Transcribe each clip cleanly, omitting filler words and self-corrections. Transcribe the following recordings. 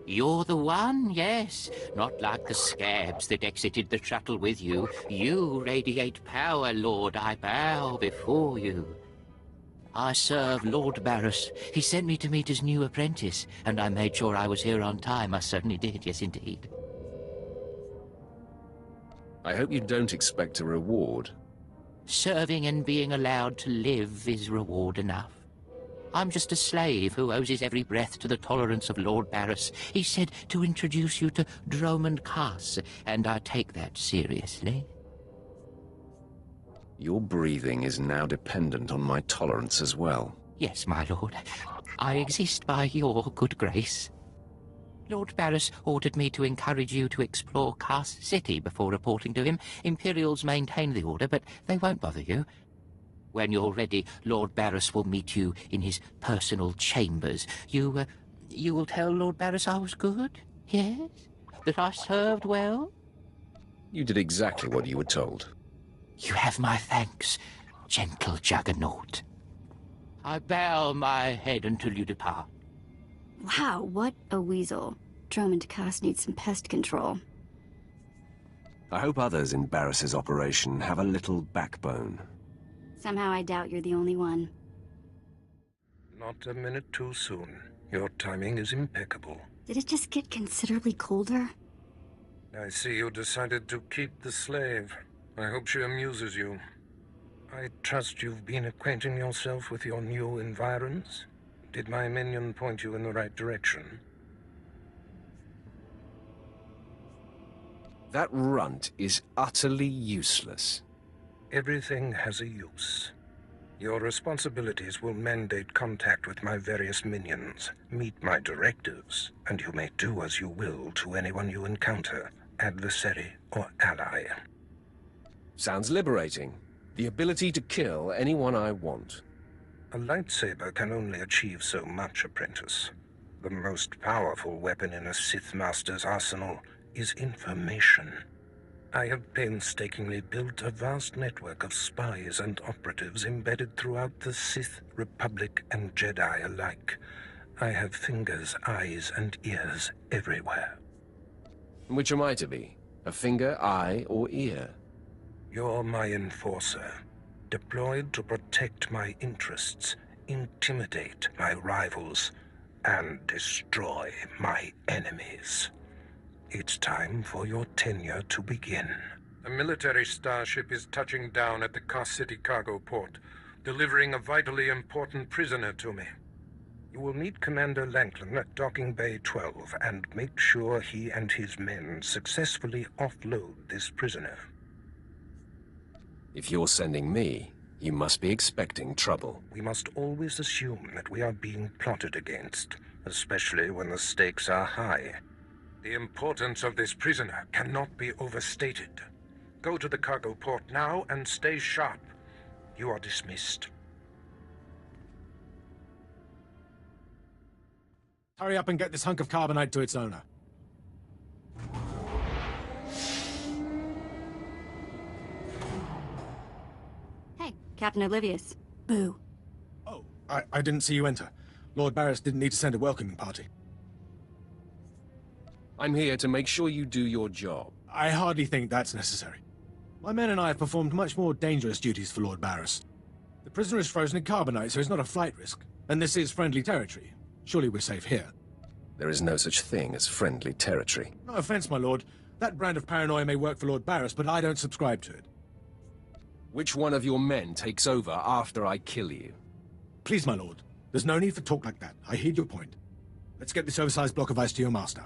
You're the one, yes. Not like the scabs that exited the shuttle with you. You radiate power, Lord. I bow before you. I serve Lord Barris. He sent me to meet his new apprentice, and I made sure I was here on time. I certainly did, yes indeed. I hope you don't expect a reward. Serving and being allowed to live is reward enough. I'm just a slave who owes his every breath to the tolerance of Lord Barris. He said to introduce you to Dromund Kaas, and I take that seriously. Your breathing is now dependent on my tolerance as well. Yes, my lord. I exist by your good grace. Lord Barris ordered me to encourage you to explore Kaas City before reporting to him. Imperials maintain the order, but they won't bother you. When you're ready, Lord Barris will meet you in his personal chambers. You will tell Lord Barris I was good? Yes? That I served well? You did exactly what you were told. You have my thanks, gentle Juggernaut. I bow my head until you depart. Wow, what a weasel. Dromund Kaas needs some pest control. I hope others in Barris's operation have a little backbone. Somehow I doubt you're the only one. Not a minute too soon. Your timing is impeccable. Did it just get considerably colder? I see you decided to keep the slave. I hope she amuses you. I trust you've been acquainting yourself with your new environs? Did my minion point you in the right direction? That runt is utterly useless. Everything has a use. Your responsibilities will mandate contact with my various minions, meet my directives, and you may do as you will to anyone you encounter, adversary or ally. Sounds liberating. The ability to kill anyone I want. A lightsaber can only achieve so much, apprentice. The most powerful weapon in a Sith Master's arsenal is information. I have painstakingly built a vast network of spies and operatives embedded throughout the Sith, Republic, and Jedi alike. I have fingers, eyes, and ears everywhere. Which am I to be? A finger, eye, or ear? You're my enforcer, deployed to protect my interests, intimidate my rivals, and destroy my enemies. It's time for your tenure to begin. A military starship is touching down at the Kaas City cargo port, delivering a vitally important prisoner to me. You will meet Commander Lanklin at Docking Bay 12 and make sure he and his men successfully offload this prisoner. If you're sending me, you must be expecting trouble. We must always assume that we are being plotted against, especially when the stakes are high. The importance of this prisoner cannot be overstated. Go to the cargo port now and stay sharp. You are dismissed. Hurry up and get this hunk of carbonite to its owner. Hey, Captain Oblivious. Boo. Oh, I didn't see you enter. Lord Barris didn't need to send a welcoming party. I'm here to make sure you do your job. I hardly think that's necessary. My men and I have performed much more dangerous duties for Lord Barris. The prisoner is frozen in carbonite, so he's not a flight risk. And this is friendly territory. Surely we're safe here. There is no such thing as friendly territory. No offense, my lord. That brand of paranoia may work for Lord Barris, but I don't subscribe to it. Which one of your men takes over after I kill you? Please, my lord. There's no need for talk like that. I heed your point. Let's get this oversized block of ice to your master.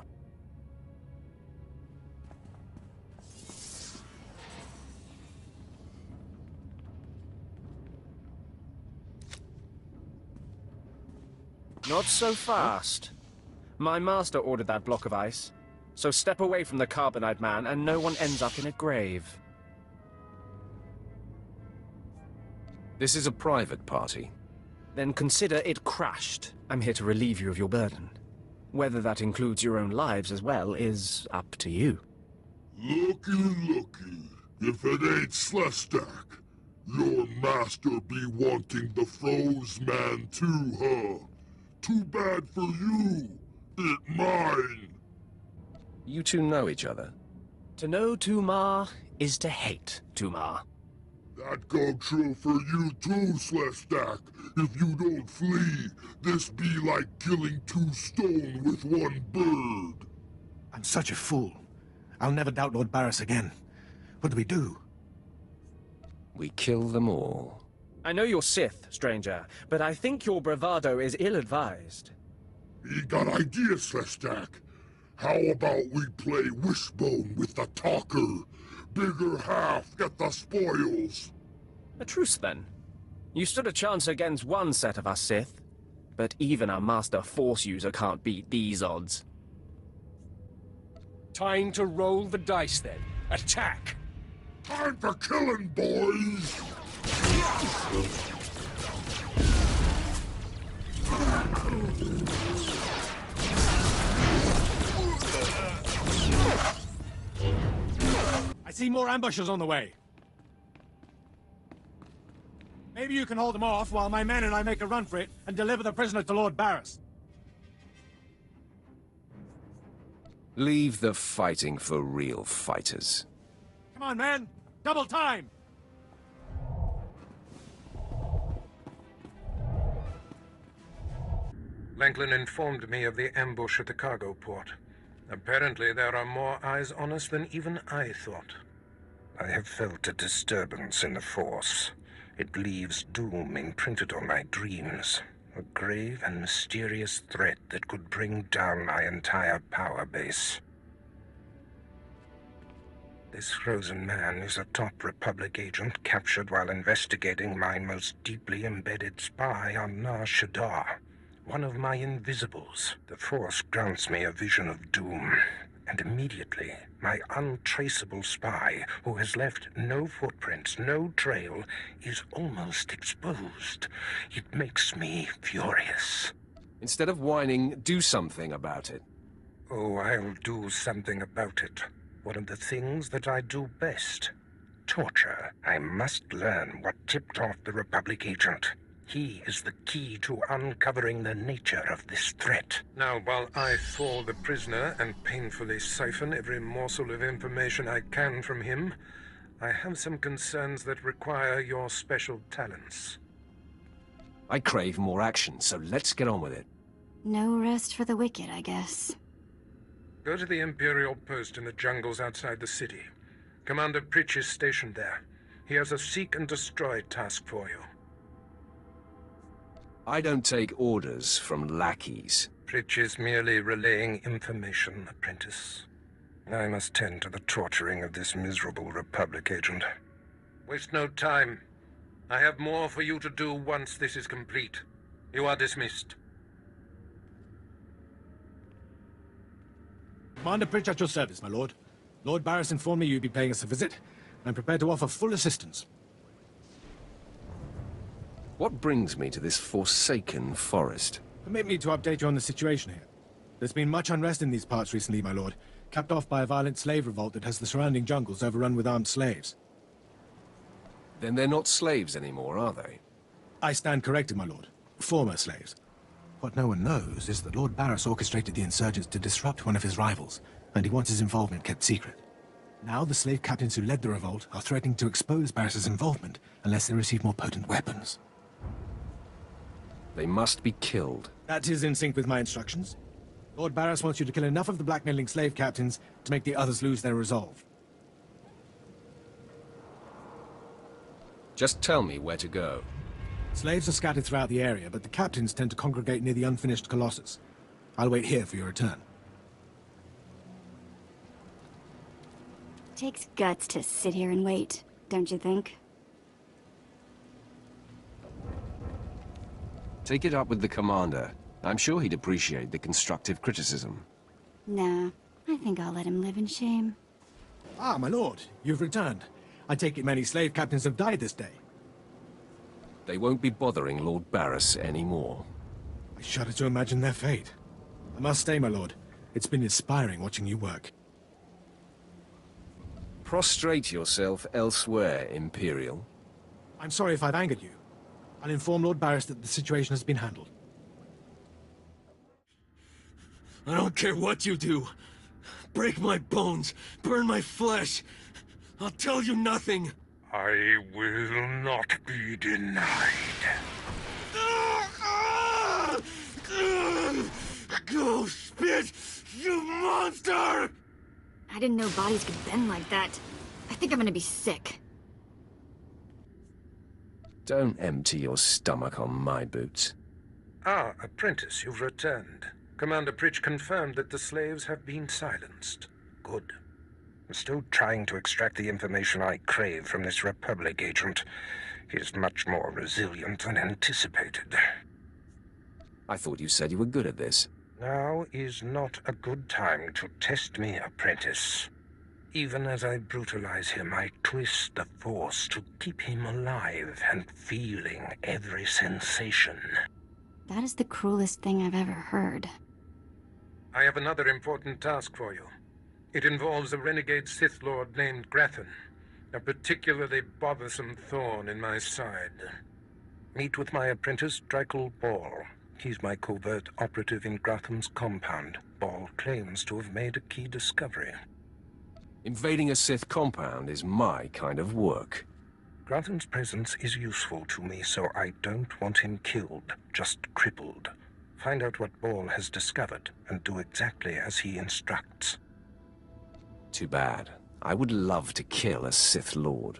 Not so fast. My master ordered that block of ice. So step away from the carbonite man and no one ends up in a grave. This is a private party. Then consider it crashed. I'm here to relieve you of your burden. Whether that includes your own lives as well is up to you. Looky. If it ain't Slestak. Your master be wanting the froze man too, huh? Too bad for you. It mine. You two know each other? To know Tumar is to hate Tumar. That go true for you too, Slestak. If you don't flee, this be like killing two stone with one bird. I'm such a fool. I'll never doubt Lord Barris again. What do we do? We kill them all. I know you're Sith, stranger, but I think your bravado is ill-advised. He got ideas, Slestak. How about we play wishbone with the talker? Bigger half get the spoils. A truce, then. You stood a chance against one set of us Sith, but even a master Force user can't beat these odds. Time to roll the dice, then. Attack! Time for killing, boys! I see more ambushes on the way. Maybe you can hold them off while my men and I make a run for it and deliver the prisoner to Lord Barris. Leave the fighting for real fighters. Come on, man! Double time! Langlin informed me of the ambush at the cargo port. Apparently there are more eyes on us than even I thought. I have felt a disturbance in the Force. It leaves doom imprinted on my dreams. A grave and mysterious threat that could bring down my entire power base. This frozen man is a top Republic agent captured while investigating my most deeply embedded spy on Nar Shaddaa. One of my invisibles. The Force grants me a vision of doom. And immediately, my untraceable spy, who has left no footprints, no trail, is almost exposed. It makes me furious. Instead of whining, do something about it. Oh, I'll do something about it. One of the things that I do best. Torture. I must learn what tipped off the Republic agent. He is the key to uncovering the nature of this threat. Now, while I thaw the prisoner and painfully siphon every morsel of information I can from him, I have some concerns that require your special talents. I crave more action, so let's get on with it. No rest for the wicked, I guess. Go to the Imperial post in the jungles outside the city. Commander Pritch is stationed there. He has a seek and destroy task for you. I don't take orders from lackeys. Pritch is merely relaying information, apprentice. I must tend to the torturing of this miserable Republic agent. Waste no time. I have more for you to do once this is complete. You are dismissed. Commander Pritch at your service, my lord. Lord Barris informed me you'd be paying us a visit. I'm prepared to offer full assistance. What brings me to this forsaken forest? Permit me to update you on the situation here. There's been much unrest in these parts recently, my lord, capped off by a violent slave revolt that has the surrounding jungles overrun with armed slaves. Then they're not slaves anymore, are they? I stand corrected, my lord. Former slaves. What no one knows is that Lord Barris orchestrated the insurgents to disrupt one of his rivals, and he wants his involvement kept secret. Now the slave captains who led the revolt are threatening to expose Barris's involvement unless they receive more potent weapons. They must be killed. That is in sync with my instructions. Lord Barris wants you to kill enough of the blackmailing slave captains to make the others lose their resolve. Just tell me where to go. Slaves are scattered throughout the area, but the captains tend to congregate near the unfinished Colossus. I'll wait here for your return. Takes guts to sit here and wait, don't you think? Take it up with the commander. I'm sure he'd appreciate the constructive criticism. Nah, I think I'll let him live in shame. Ah, my lord, you've returned. I take it many slave captains have died this day. They won't be bothering Lord Barris anymore. I shudder to imagine their fate. I must stay, my lord. It's been inspiring watching you work. Prostrate yourself elsewhere, Imperial. I'm sorry if I've angered you. I'll inform Lord Barris that the situation has been handled. I don't care what you do. Break my bones, burn my flesh. I'll tell you nothing. I will not be denied. Go spit, you monster! I didn't know bodies could bend like that. I think I'm gonna be sick. Don't empty your stomach on my boots. Ah, apprentice, you've returned. Commander Pritch confirmed that the slaves have been silenced. Good. I'm still trying to extract the information I crave from this Republic agent. He is much more resilient than anticipated. I thought you said you were good at this. Now is not a good time to test me, apprentice. Even as I brutalize him, I twist the Force to keep him alive and feeling every sensation. That is the cruelest thing I've ever heard. I have another important task for you. It involves a renegade Sith Lord named Grathan, a particularly bothersome thorn in my side. Meet with my apprentice, Drykel Ball. He's my covert operative in Grathan's compound. Ball claims to have made a key discovery. Invading a Sith compound is my kind of work. Grathan's presence is useful to me, so I don't want him killed, just crippled. Find out what Ball has discovered, and do exactly as he instructs. Too bad. I would love to kill a Sith Lord.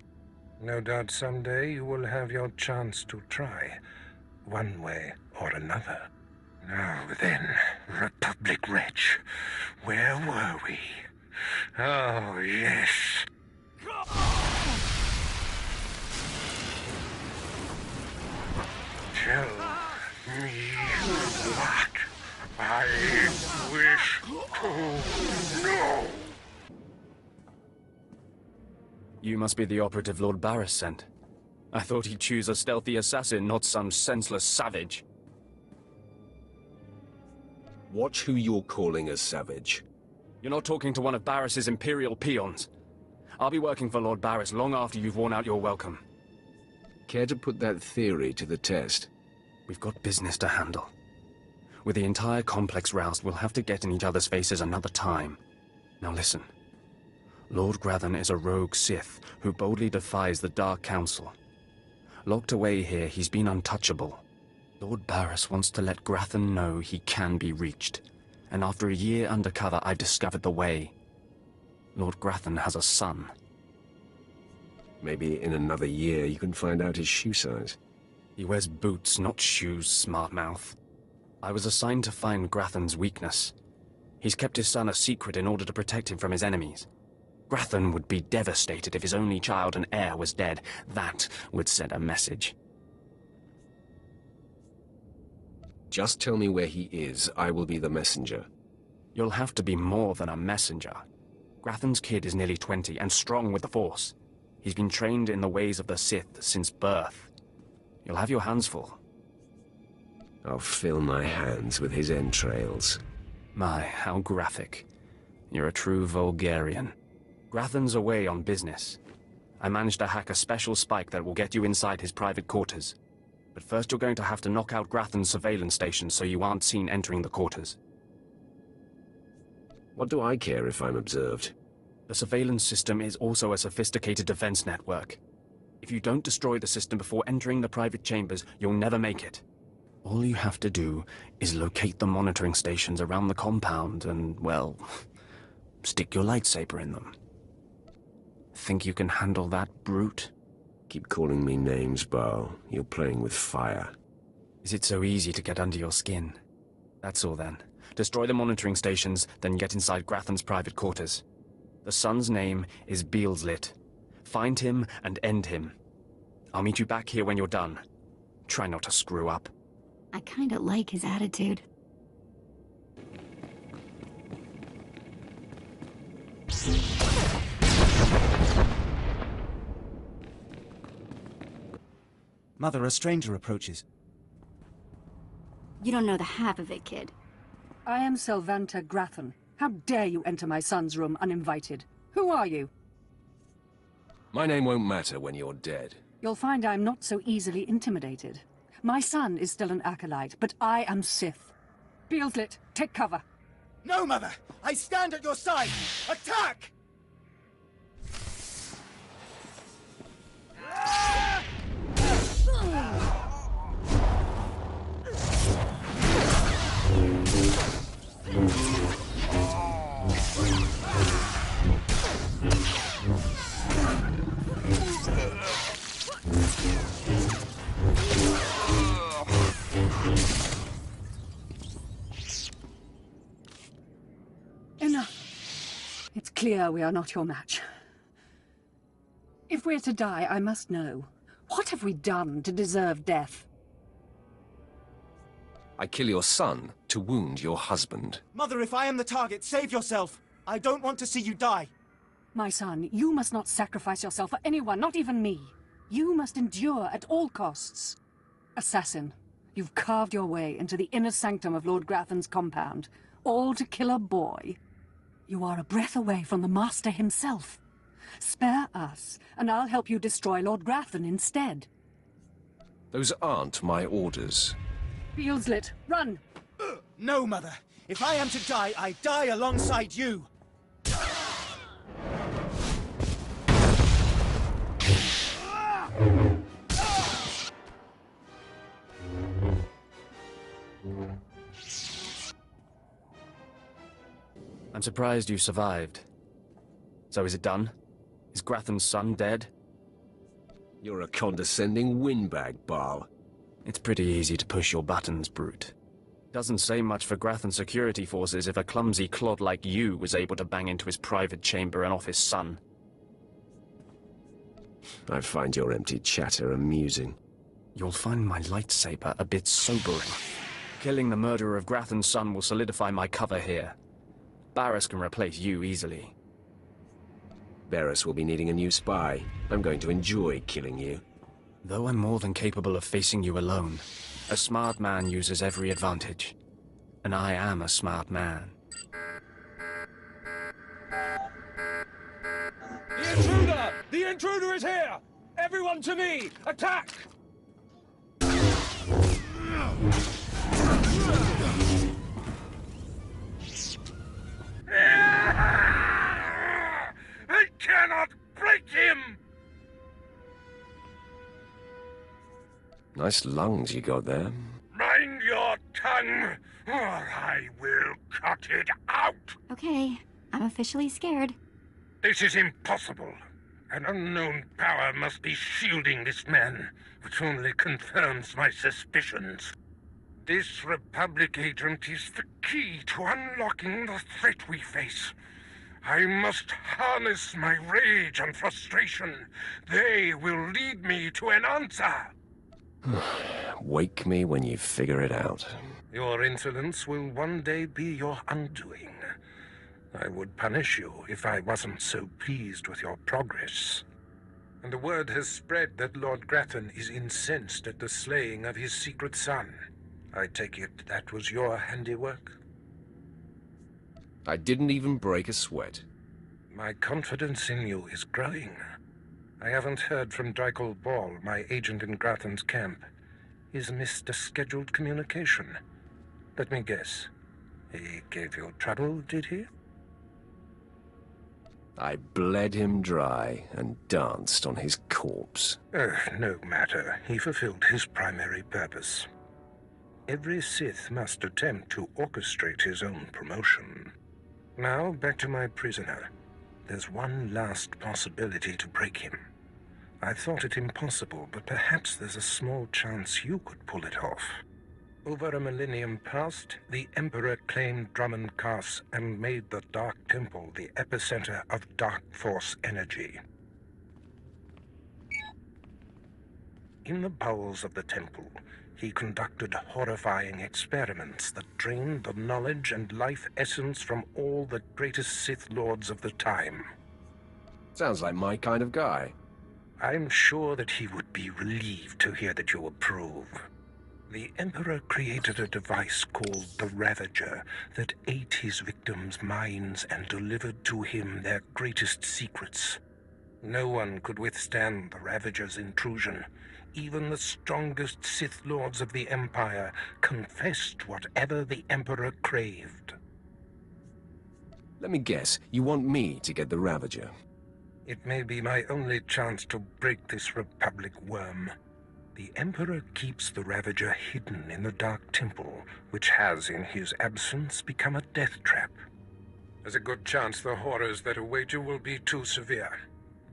No doubt someday you will have your chance to try, one way or another. Now then, Republic Wretch, where were we? Oh, yes. Tell me what I wish to know. You must be the operative Lord Barris sent. I thought he'd choose a stealthy assassin, not some senseless savage. Watch who you're calling a savage. You're not talking to one of Barris's Imperial peons. I'll be working for Lord Barris long after you've worn out your welcome. Care to put that theory to the test? We've got business to handle. With the entire complex roused, we'll have to get in each other's faces another time. Now listen. Lord Grathan is a rogue Sith who boldly defies the Dark Council. Locked away here, he's been untouchable. Lord Barris wants to let Grathan know he can be reached. And after a year undercover, I've discovered the way. Lord Grathan has a son. Maybe in another year you can find out his shoe size. He wears boots, not shoes, smart mouth. I was assigned to find Grathan's weakness. He's kept his son a secret in order to protect him from his enemies. Grathan would be devastated if his only child and heir was dead. That would send a message. Just tell me where he is. I will be the messenger. You'll have to be more than a messenger. Grathan's kid is nearly 20 and strong with the Force. He's been trained in the ways of the Sith since birth. You'll have your hands full. I'll fill my hands with his entrails. My, how graphic. You're a true Vulgarian. Grathan's away on business. I managed to hack a special spike that will get you inside his private quarters. But first you're going to have to knock out Grathan's surveillance station so you aren't seen entering the quarters. What do I care if I'm observed? The surveillance system is also a sophisticated defense network. If you don't destroy the system before entering the private chambers, you'll never make it. All you have to do is locate the monitoring stations around the compound and, well, stick your lightsaber in them. Think you can handle that, brute? Keep calling me names, Baal. You're playing with fire. Is it so easy to get under your skin? That's all then. Destroy the monitoring stations, then get inside Grathan's private quarters. The son's name is Beelslit. Find him and end him. I'll meet you back here when you're done. Try not to screw up. I kinda like his attitude. Mother, a stranger approaches. You don't know the half of it, kid. I am Selvanta Grathan. How dare you enter my son's room uninvited? Who are you? My name won't matter when you're dead. You'll find I'm not so easily intimidated. My son is still an acolyte, but I am Sith. Beelslit, take cover. No, Mother! I stand at your side! Attack! Enough. It's clear we are not your match. If we're to die, I must know. What have we done to deserve death? I kill your son to wound your husband. Mother, if I am the target, save yourself! I don't want to see you die! My son, you must not sacrifice yourself for anyone, not even me. You must endure at all costs. Assassin, you've carved your way into the inner sanctum of Lord Grathan's compound, all to kill a boy. You are a breath away from the Master himself. Spare us, and I'll help you destroy Lord Grathan instead. Those aren't my orders. Beelslit, run! No, Mother! If I am to die, I die alongside you! I'm surprised you survived. So is it done? Is Grathan's son dead? You're a condescending windbag, Baal. It's pretty easy to push your buttons, Brute. Doesn't say much for Grathan's security forces if a clumsy clod like you was able to bang into his private chamber and off his son. I find your empty chatter amusing. You'll find my lightsaber a bit sobering. Killing the murderer of Grathan's son will solidify my cover here. Barriss can replace you easily. Barriss will be needing a new spy. I'm going to enjoy killing you. Though I'm more than capable of facing you alone, a smart man uses every advantage. And I am a smart man. The intruder! The intruder is here! Everyone to me! Attack! I cannot break him! Nice lungs you got there. Mind your tongue, or I will cut it out! Okay, I'm officially scared. This is impossible. An unknown power must be shielding this man, which only confirms my suspicions. This Republic agent is the key to unlocking the threat we face. I must harness my rage and frustration. They will lead me to an answer. Wake me when you figure it out. Your insolence will one day be your undoing. I would punish you if I wasn't so pleased with your progress. And the word has spread that Lord Grathan is incensed at the slaying of his secret son. I take it that was your handiwork? I didn't even break a sweat. My confidence in you is growing. I haven't heard from Drykel Ball, my agent in Grathan's camp. He's missed a scheduled communication. Let me guess. He gave you trouble, did he? I bled him dry and danced on his corpse. No matter. He fulfilled his primary purpose. Every Sith must attempt to orchestrate his own promotion. Now, back to my prisoner. There's one last possibility to break him. I thought it impossible, but perhaps there's a small chance you could pull it off. Over a millennium past, the Emperor claimed Dromund Kaas and made the Dark Temple the epicenter of Dark Force energy. In the bowels of the temple, he conducted horrifying experiments that drained the knowledge and life essence from all the greatest Sith Lords of the time. Sounds like my kind of guy. I'm sure that he would be relieved to hear that you approve. The Emperor created a device called the Ravager that ate his victims' minds and delivered to him their greatest secrets. No one could withstand the Ravager's intrusion. Even the strongest Sith Lords of the Empire confessed whatever the Emperor craved. Let me guess, you want me to get the Ravager? It may be my only chance to break this Republic worm. The Emperor keeps the Ravager hidden in the Dark Temple, which has, in his absence, become a death trap. There's a good chance the horrors that await you will be too severe.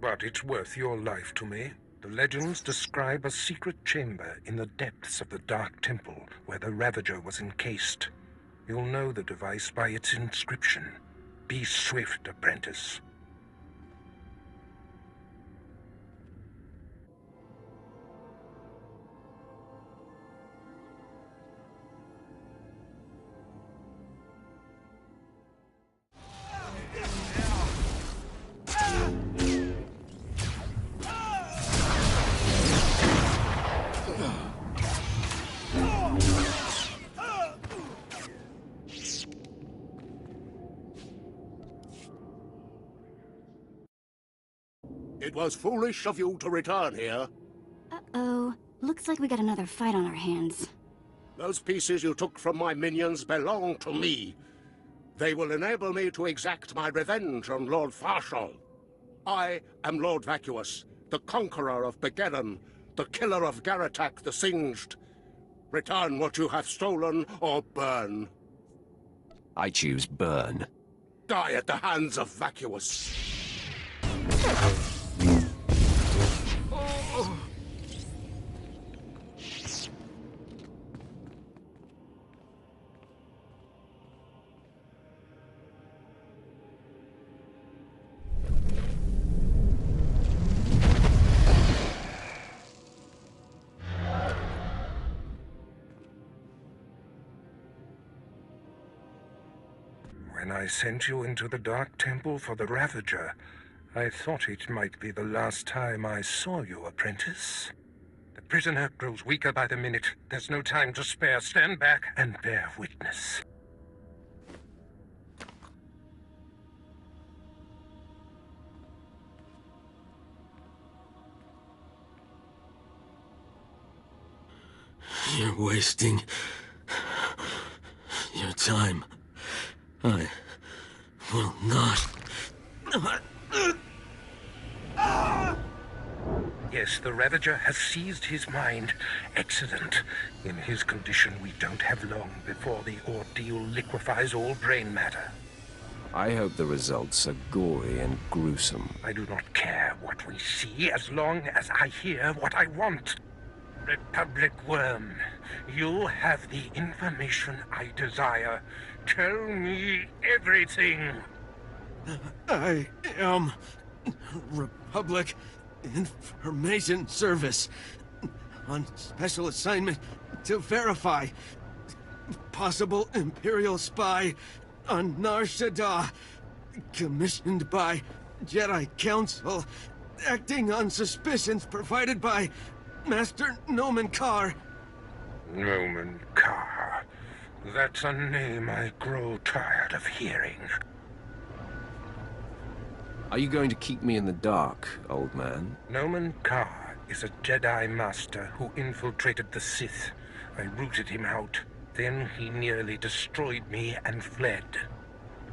But it's worth your life to me. The legends describe a secret chamber in the depths of the Dark Temple where the Ravager was encased. You'll know the device by its inscription. Be swift, apprentice. It was foolish of you to return here. Uh-oh. Looks like we got another fight on our hands. Those pieces you took from my minions belong to me. They will enable me to exact my revenge on Lord Farshal. I am Lord Vacuous, the conqueror of Begeddon, the killer of Garatak the Singed. Return what you have stolen, or burn. I choose burn. Die at the hands of Vacuous. When I sent you into the Dark Temple for the Ravager, I thought it might be the last time I saw you, apprentice. The prisoner grows weaker by the minute. There's no time to spare. Stand back and bear witness. You're wasting your time. I will not. Yes, the Ravager has seized his mind. Excellent. In his condition, we don't have long before the ordeal liquefies all brain matter. I hope the results are gory and gruesome. I do not care what we see as long as I hear what I want. Republic Worm, you have the information I desire. Tell me everything. I am Republic Information Service on special assignment to verify possible Imperial spy on Nar Shaddaa, commissioned by Jedi Council, acting on suspicions provided by Master Dromund Kaas. Dromund Kaas. That's a name I grow tired of hearing. Are you going to keep me in the dark, old man? Dromund Kaas is a Jedi Master who infiltrated the Sith. I rooted him out. Then he nearly destroyed me and fled.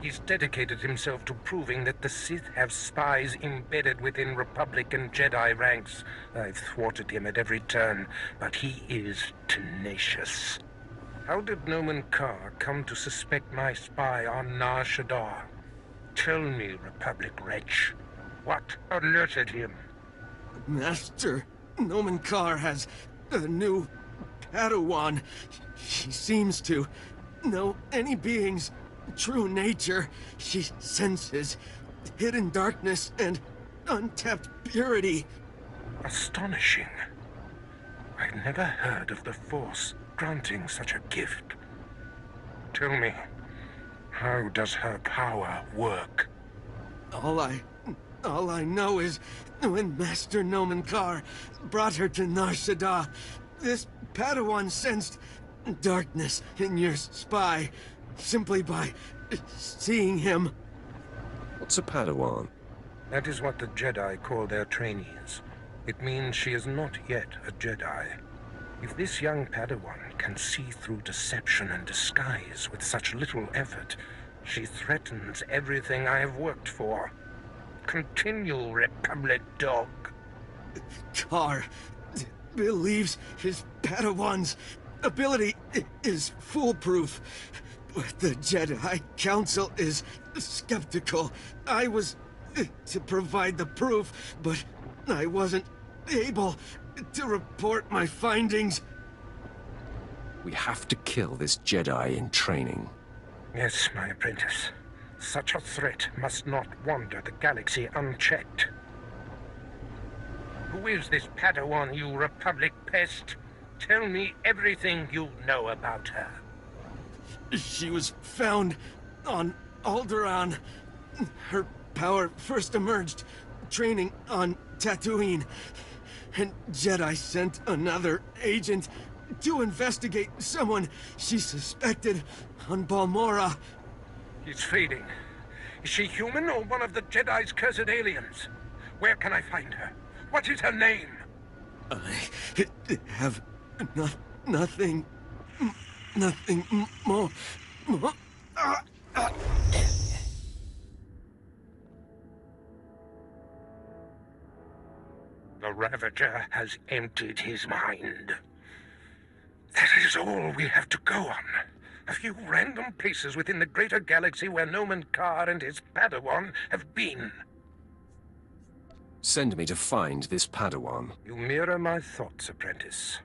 He's dedicated himself to proving that the Sith have spies embedded within Republic and Jedi ranks. I've thwarted him at every turn, but he is tenacious. How did Dromund Kaas come to suspect my spy on Nar Shaddaa? Tell me, Republic wretch, what alerted him? Master Dromund Kaas has a new Padawan. She seems to know any being's true nature. She senses hidden darkness and untapped purity. Astonishing. I'd never heard of the Force granting such a gift. Tell me, how does her power work? All I know is when Master Dromund Kaas brought her to Nar Shaddaa, this Padawan sensed darkness in your spy simply by seeing him. What's a Padawan? That is what the Jedi call their trainees. It means she is not yet a Jedi. If this young Padawan can see through deception and disguise with such little effort, she threatens everything I have worked for. Continue, Republic dog. Kaar believes his Padawan's ability is foolproof, but the Jedi Council is skeptical. I was to provide the proof, but I wasn't able to report my findings. We have to kill this Jedi in training. Yes, my apprentice. Such a threat must not wander the galaxy unchecked. Who is this Padawan, you Republic pest? Tell me everything you know about her. She was found on Alderaan. Her power first emerged training on Tatooine. And Jedi sent another agent to investigate someone she suspected on Balmorra. He's fading. Is she human or one of the Jedi's cursed aliens? Where can I find her? What is her name? I have nothing more. The Ravager has emptied his mind. That is all we have to go on. A few random places within the greater galaxy where Dromund Kaas and his Padawan have been. Send me to find this Padawan. You mirror my thoughts, apprentice.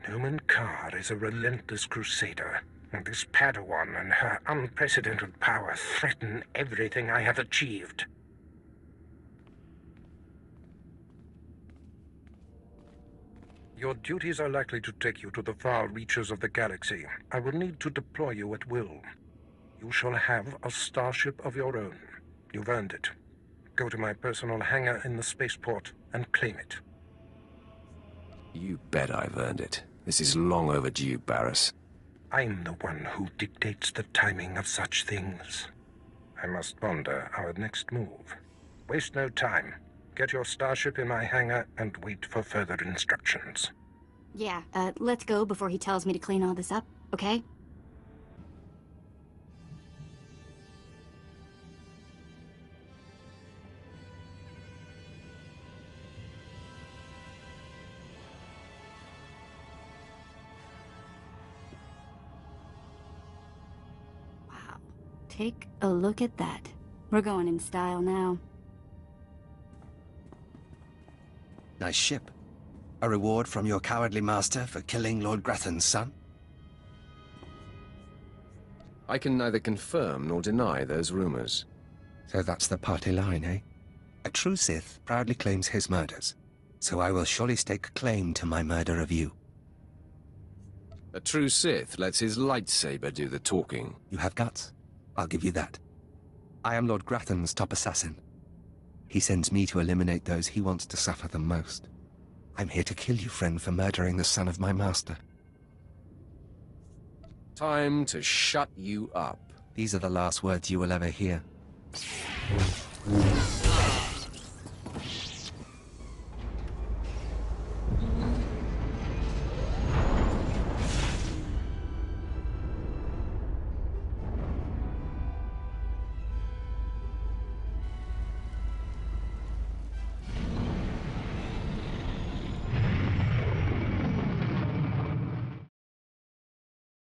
Dromund Kaas is a relentless crusader, and this Padawan and her unprecedented power threaten everything I have achieved. Your duties are likely to take you to the far reaches of the galaxy. I will need to deploy you at will. You shall have a starship of your own. You've earned it. Go to my personal hangar in the spaceport and claim it. You bet I've earned it. This is long overdue, Barriss. I'm the one who dictates the timing of such things. I must ponder our next move. Waste no time. Get your starship in my hangar and wait for further instructions. Yeah, let's go before he tells me to clean all this up, okay? Wow. Take a look at that. We're going in style now. Nice ship. A reward from your cowardly master for killing Lord Grathan's son? I can neither confirm nor deny those rumors. So that's the party line, eh? A true Sith proudly claims his murders, so I will surely stake claim to my murder of you. A true Sith lets his lightsaber do the talking. You have guts. I'll give you that. I am Lord Grathan's top assassin. He sends me to eliminate those he wants to suffer the most. I'm here to kill you, friend, for murdering the son of my master. Time to shut you up. These are the last words you will ever hear.